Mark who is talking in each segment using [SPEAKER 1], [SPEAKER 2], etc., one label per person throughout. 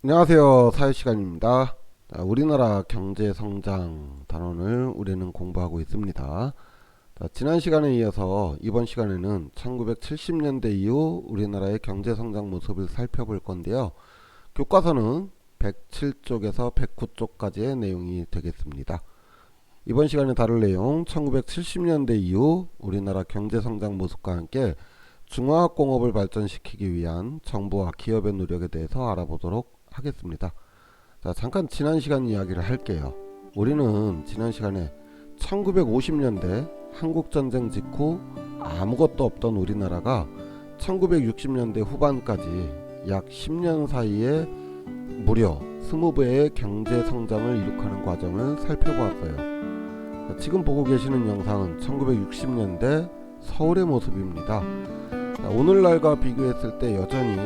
[SPEAKER 1] 안녕하세요. 사회시간입니다. 우리나라 경제성장 단원을 우리는 공부하고 있습니다. 지난 시간에 이어서 이번 시간에는 1970년대 이후 우리나라의 경제성장 모습을 살펴볼 건데요. 교과서는 107쪽에서 109쪽까지의 내용이 되겠습니다. 이번 시간에 다룰 내용 1970년대 이후 우리나라 경제성장 모습과 함께 중화학공업을 발전시키기 위한 정부와 기업의 노력에 대해서 알아보도록 하겠습니다. 자, 잠깐 지난 시간 이야기를 할게요. 우리는 지난 시간에 1950년대 한국전쟁 직후 아무것도 없던 우리나라가 1960년대 후반까지 약 10년 사이에 무려 20배의 경제 성장을 이룩하는 과정을 살펴보았어요. 자, 지금 보고 계시는 영상은 1960년대 서울의 모습입니다. 자, 오늘날과 비교했을 때 여전히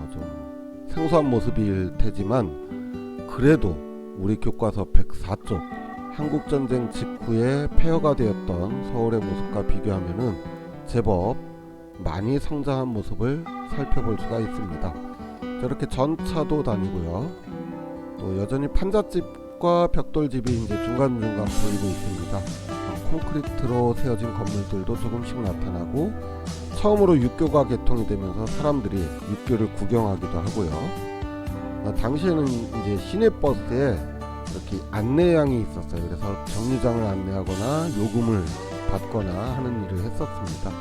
[SPEAKER 1] 좀 생소한 모습일 테지만 그래도 우리 교과서 104쪽 한국전쟁 직후에 폐허가 되었던 서울의 모습과 비교하면은 제법 많이 성장한 모습을 살펴볼 수가 있습니다. 저렇게 전차도 다니고요. 또 여전히 판잣집과 벽돌집이 이제 중간중간 보이고 있습니다. 콘크리트로 세워진 건물들도 조금씩 나타나고 처음으로 육교가 개통이 되면서 사람들이 육교를 구경하기도 하고요. 당시에는 이제 시내버스에 이렇게 안내양이 있었어요. 그래서 정류장을 안내하거나 요금을 받거나 하는 일을 했었습니다.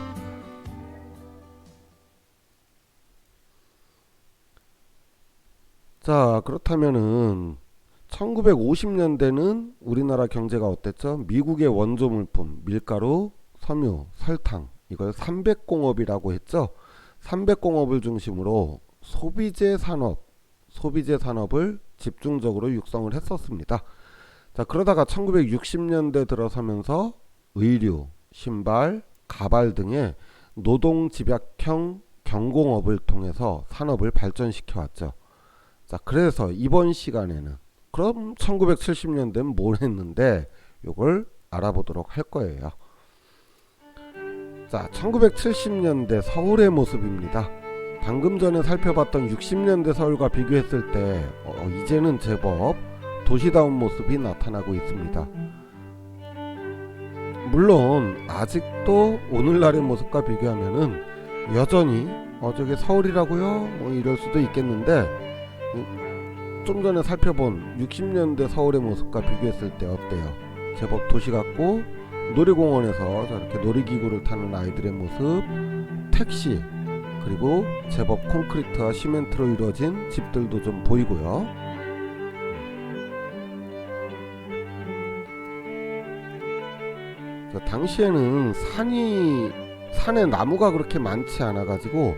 [SPEAKER 1] 자, 그렇다면은 1950년대는 우리나라 경제가 어땠죠? 미국의 원조 물품, 밀가루, 섬유, 설탕, 이걸 삼백공업이라고 했죠. 삼백공업을 중심으로 소비재 산업을 집중적으로 육성을 했었습니다. 자, 그러다가 1960년대 들어서면서 의류, 신발, 가발 등의 노동 집약형 경공업을 통해서 산업을 발전시켜 왔죠. 자, 그래서 이번 시간에는 그럼 1970년대는 뭘 했는데 요걸 알아보도록 할 거예요. 자, 1970년대 서울의 모습입니다. 방금 전에 살펴봤던 60년대 서울과 비교했을 때 이제는 제법 도시다운 모습이 나타나고 있습니다. 물론 아직도 오늘날의 모습과 비교하면은 여전히 저게 서울이라고요? 뭐 이럴 수도 있겠는데 좀 전에 살펴본 60년대 서울의 모습과 비교했을 때 어때요? 제법 도시 같고 놀이공원에서 저렇게 놀이기구를 타는 아이들의 모습, 택시, 그리고 제법 콘크리트와 시멘트로 이루어진 집들도 좀 보이고요. 당시에는 산에 나무가 그렇게 많지 않아 가지고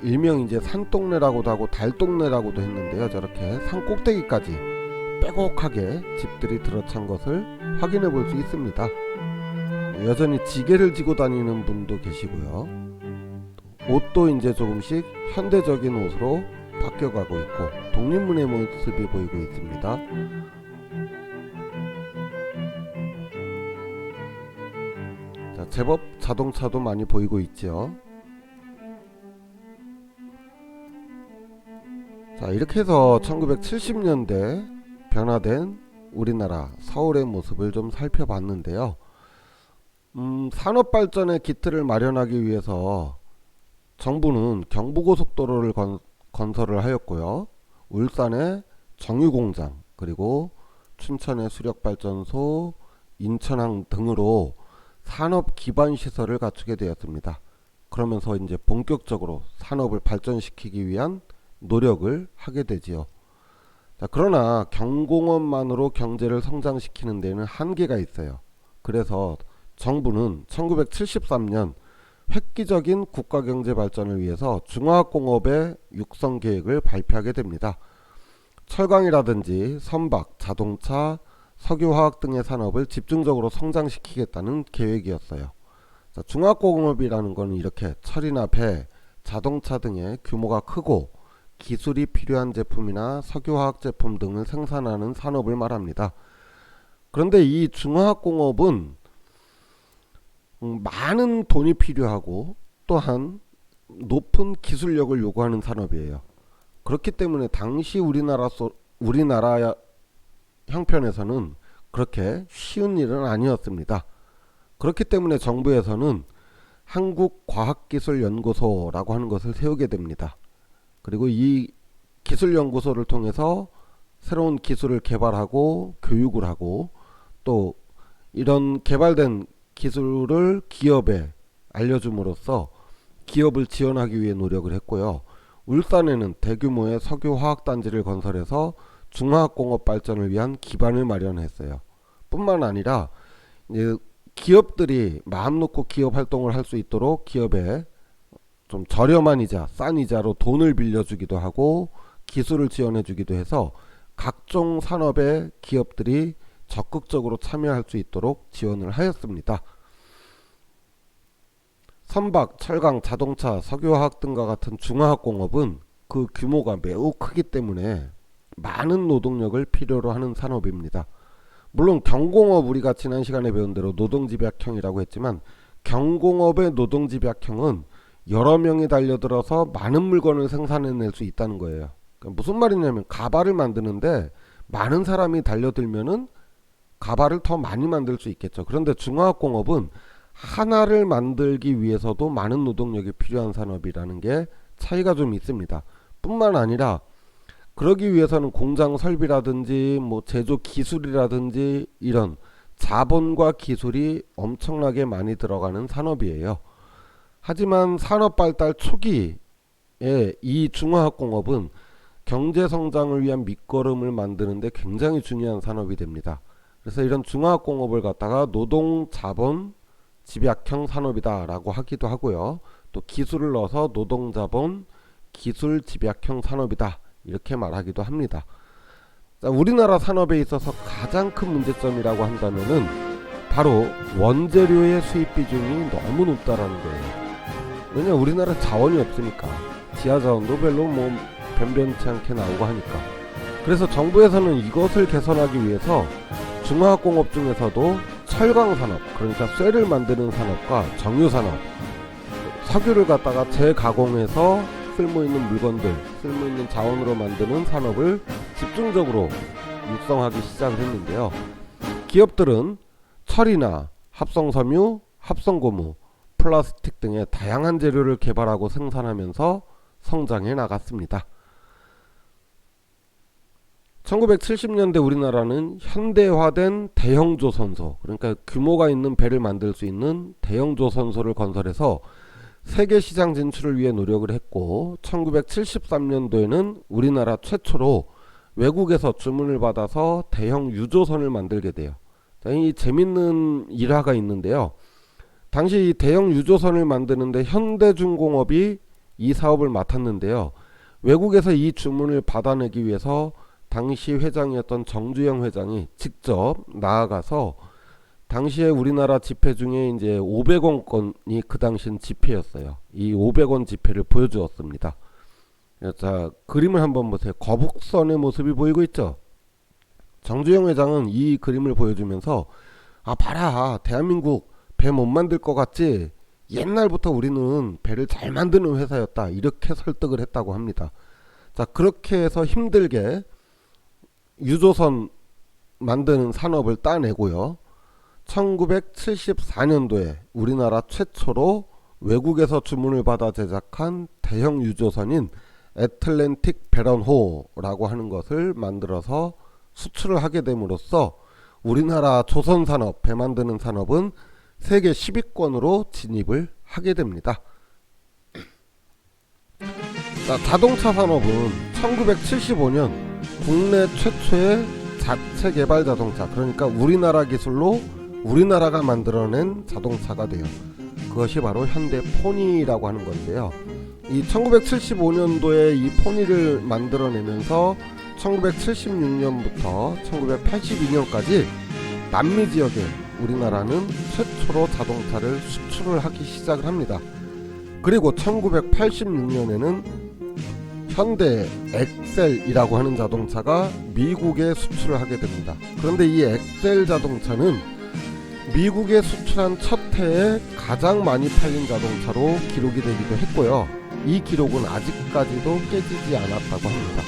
[SPEAKER 1] 일명 이제 산동네라고도 하고 달동네라고도 했는데요. 저렇게 산 꼭대기까지 빼곡하게 집들이 들어찬 것을 확인해 볼 수 있습니다. 여전히 지게를 지고 다니는 분도 계시고요. 옷도 이제 조금씩 현대적인 옷으로 바뀌어가고 있고 독립문의 모습이 보이고 있습니다. 자, 제법 자동차도 많이 보이고 있죠. 자, 이렇게 해서 1970년대 변화된 우리나라 서울의 모습을 좀 살펴봤는데요. 산업발전의 기틀을 마련하기 위해서 정부는 경부고속도로를 건설을 하였고요. 울산에 정유공장, 그리고 춘천의 수력발전소, 인천항 등으로 산업 기반 시설을 갖추게 되었습니다. 그러면서 이제 본격적으로 산업을 발전시키기 위한 노력을 하게 되지요. 자, 그러나 경공업만으로 경제를 성장시키는 데는 한계가 있어요. 그래서 정부는 1973년 획기적인 국가경제 발전을 위해서 중화학공업의 육성 계획을 발표하게 됩니다. 철강이라든지 선박, 자동차, 석유화학 등의 산업을 집중적으로 성장시키겠다는 계획이었어요. 자, 중화학공업이라는 것은 이렇게 철이나 배, 자동차 등의 규모가 크고 기술이 필요한 제품이나 석유화학 제품 등을 생산하는 산업을 말합니다. 그런데 이 중화학공업은 많은 돈이 필요하고 또한 높은 기술력을 요구하는 산업이에요. 그렇기 때문에 당시 우리나라 형편에서는 그렇게 쉬운 일은 아니었습니다. 그렇기 때문에 정부에서는 한국과학기술연구소라고 하는 것을 세우게 됩니다. 그리고 이 기술연구소를 통해서 새로운 기술을 개발하고 교육을 하고 또 이런 개발된 기술을 기업에 알려줌으로써 기업을 지원하기 위해 노력을 했고요. 울산에는 대규모의 석유화학단지를 건설해서 중화학공업 발전을 위한 기반을 마련했어요. 뿐만 아니라 이제 기업들이 마음 놓고 기업 활동을 할 수 있도록 기업에 좀 저렴한 이자, 싼 이자로 돈을 빌려주기도 하고 기술을 지원해주기도 해서 각종 산업의 기업들이 적극적으로 참여할 수 있도록 지원을 하였습니다. 선박, 철강, 자동차, 석유화학 등과 같은 중화학공업은 그 규모가 매우 크기 때문에 많은 노동력을 필요로 하는 산업입니다. 물론 경공업, 우리가 지난 시간에 배운 대로 노동집약형이라고 했지만 경공업의 노동집약형은 여러 명이 달려들어서 많은 물건을 생산해낼 수 있다는 거예요. 그러니까 무슨 말이냐면 가발을 만드는데 많은 사람이 달려들면은 가발을 더 많이 만들 수 있겠죠. 그런데 중화학공업은 하나를 만들기 위해서도 많은 노동력이 필요한 산업이라는 게 차이가 좀 있습니다. 뿐만 아니라 그러기 위해서는 공장 설비라든지 뭐 제조 기술이라든지 이런 자본과 기술이 엄청나게 많이 들어가는 산업이에요. 하지만 산업 발달 초기에 이 중화학공업은 경제 성장을 위한 밑거름을 만드는데 굉장히 중요한 산업이 됩니다. 그래서 이런 중화학공업을 갖다가 노동 자본 집약형 산업이다 라고 하기도 하고요. 또 기술을 넣어서 노동 자본 기술 집약형 산업이다 이렇게 말하기도 합니다. 자, 우리나라 산업에 있어서 가장 큰 문제점이라고 한다면은 바로 원재료의 수입 비중이 너무 높다라는 거예요. 왜냐 우리나라 자원이 없으니까 지하자원도 별로 뭐 변변치 않게 나오고 하니까. 그래서 정부에서는 이것을 개선하기 위해서 중화학공업 중에서도 철강산업, 그러니까 쇠를 만드는 산업과 정유산업, 석유를 갖다가 재가공해서 쓸모있는 물건들, 쓸모있는 자원으로 만드는 산업을 집중적으로 육성하기 시작을 했는데요. 기업들은 철이나 합성섬유, 합성고무, 플라스틱 등의 다양한 재료를 개발하고 생산하면서 성장해 나갔습니다. 1970년대 우리나라는 현대화된 대형조선소, 그러니까 규모가 있는 배를 만들 수 있는 대형조선소를 건설해서 세계 시장 진출을 위해 노력을 했고 1973년도에는 우리나라 최초로 외국에서 주문을 받아서 대형 유조선을 만들게 돼요. 이 재밌는 일화가 있는데요. 당시 이 대형 유조선을 만드는데 현대중공업이 이 사업을 맡았는데요. 외국에서 이 주문을 받아내기 위해서 당시 회장이었던 정주영 회장이 직접 나아가서 당시에 우리나라 지폐 중에 이제 500원권이 그 당시엔 지폐였어요. 이 500원 지폐를 보여주었습니다. 자, 그림을 한번 보세요. 거북선의 모습이 보이고 있죠. 정주영 회장은 이 그림을 보여주면서 아 봐라 대한민국 배 못 만들 것 같지? 옛날부터 우리는 배를 잘 만드는 회사였다. 이렇게 설득을 했다고 합니다. 자, 그렇게 해서 힘들게 유조선 만드는 산업을 따내고요. 1974년도에 우리나라 최초로 외국에서 주문을 받아 제작한 대형 유조선인 애틀랜틱 배런호라고 하는 것을 만들어서 수출을 하게 됨으로써 우리나라 조선산업, 배 만드는 산업은 세계 10위권으로 진입을 하게 됩니다. 자, 자동차 산업은 1975년 국내 최초의 자체 개발 자동차, 그러니까 우리나라 기술로 우리나라가 만들어낸 자동차가 돼요. 그것이 바로 현대 포니라고 하는 건데요. 이 1975년도에 이 포니를 만들어내면서 1976년부터 1982년까지 남미 지역에 우리나라는 최초로 자동차를 수출을 하기 시작을 합니다. 그리고 1986년에는 현대 엑셀이라고 하는 자동차가 미국에 수출을 하게 됩니다. 그런데 이 엑셀 자동차는 미국에 수출한 첫 해에 가장 많이 팔린 자동차로 기록이 되기도 했고요. 이 기록은 아직까지도 깨지지 않았다고 합니다.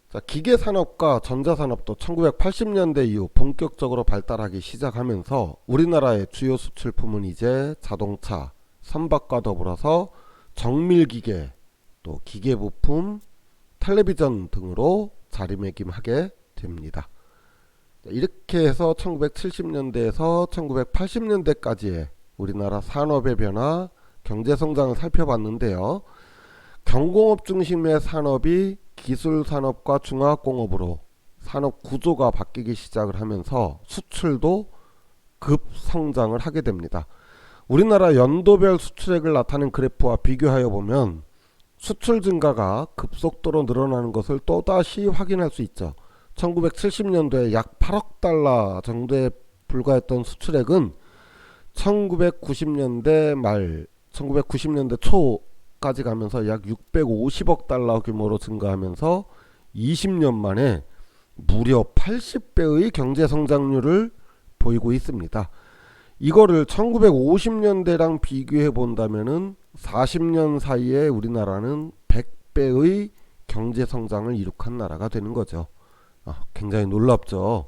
[SPEAKER 1] 자, 기계산업과 전자산업도 1980년대 이후 본격적으로 발달하기 시작하면서 우리나라의 주요 수출품은 이제 자동차, 선박과 더불어서 정밀기계, 또 기계부품, 텔레비전 등으로 자리매김하게 됩니다. 이렇게 해서 1970년대에서 1980년대까지의 우리나라 산업의 변화, 경제성장을 살펴봤는데요. 경공업 중심의 산업이 기술산업과 중화학공업으로 산업 구조가 바뀌기 시작을 하면서 수출도 급성장을 하게 됩니다. 우리나라 연도별 수출액을 나타낸 그래프와 비교하여 보면 수출 증가가 급속도로 늘어나는 것을 또다시 확인할 수 있죠. 1970년도에 약 8억 달러 정도에 불과했던 수출액은 1990년대 말, 1990년대 초까지 가면서 약 650억 달러 규모로 증가하면서 20년 만에 무려 80배의 경제 성장률을 보이고 있습니다. 이거를 1950년대랑 비교해 본다면은 40년 사이에 우리나라는 100배의 경제 성장을 이룩한 나라가 되는 거죠. 굉장히 놀랍죠.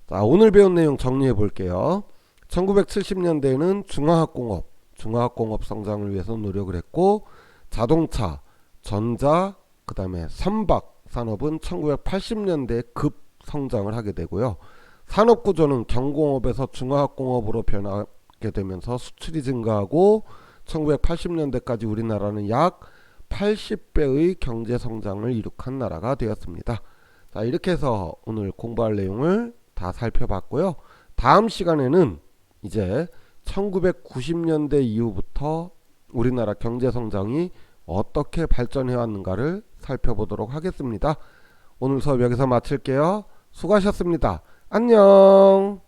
[SPEAKER 1] 자, 오늘 배운 내용 정리해 볼게요. 1970년대에는 중화학공업 성장을 위해서 노력을 했고, 자동차, 전자, 그 다음에 선박 산업은 1980년대에 급성장을 하게 되고요. 산업구조는 경공업에서 중화학공업으로 변하게 되면서 수출이 증가하고 1980년대까지 우리나라는 약 80배의 경제성장을 이룩한 나라가 되었습니다. 자, 이렇게 해서 오늘 공부할 내용을 다 살펴봤고요. 다음 시간에는 이제 1990년대 이후부터 우리나라 경제성장이 어떻게 발전해 왔는가를 살펴보도록 하겠습니다. 오늘 수업 여기서 마칠게요. 수고하셨습니다. 안녕.